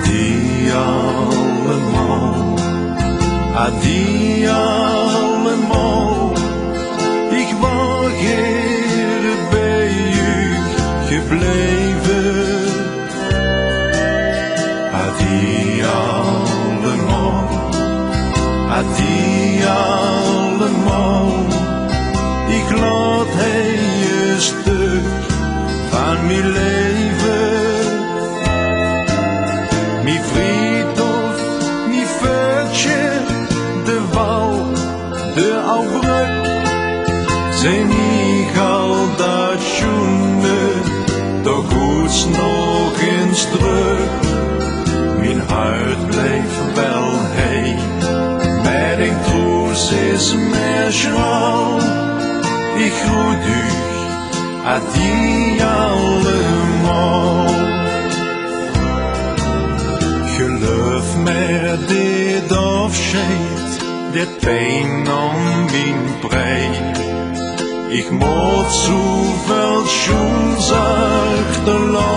die allemaal, die allemaal. Ik was hier bij u gebleven. Die allemaal, die allemaal. Ik laat een stuk van mijn leven. Mijn vriendhof, mijn veldje, de wal, de oubrug. Zijn ik al dat schoenen, toch goed nog eens terug. Mijn hart bleef wel heen, met een troes is meer schrouw. Ik groet u, die allemaal. Geloof me, dit afscheid, dit pijn aan mijn brei. Ik moet zoveel schoens achterlaten.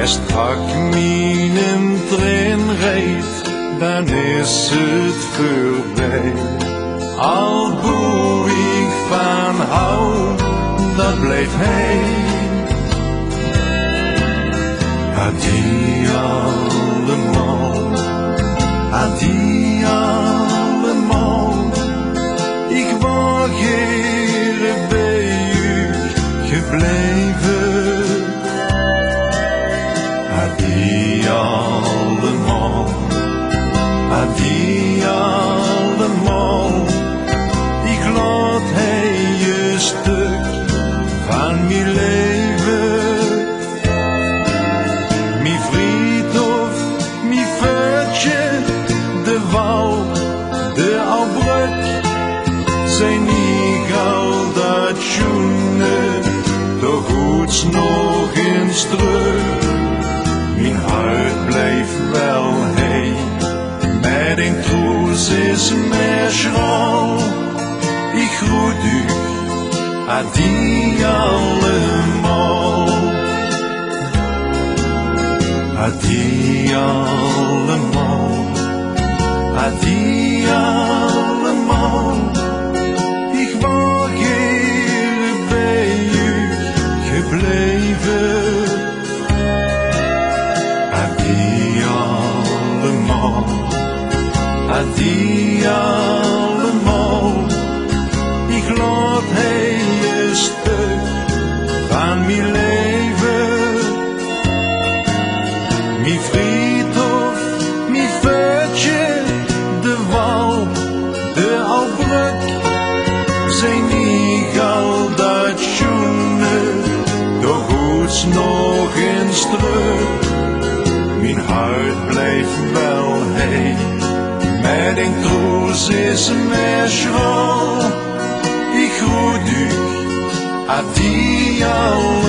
Er strak mijn train rijdt, dan is het voorbij. Al hoe ik van hou, dat blijft hij. Die allemaal, die allemaal. Ik was hier bij u gebleven. Die allemaal, die allemaal. Ik laat een stuk van mijn leven. Mijn vriendhof, mijn veldje, de wal, de oubrug. Zijn ik al dat schoenen, toch goed nog eens terug. Mijn hart bleef wel heen, met een troes is meer schrouw. Ik groet u, die allemaal. Die allemaal, die allemaal. Ik was hier bij u gebleven. Die allemaal, die allemaal. Ik laat een stuk van mijn leven. Mijn vriendhof, mijn veldje, de wal, de oubrug. Zijn ik al dat schoenen, toch goed nog eens terug. Mijn hart bleef wel heen, met een troes is meer schrouw. Ik groet u, die allemaal.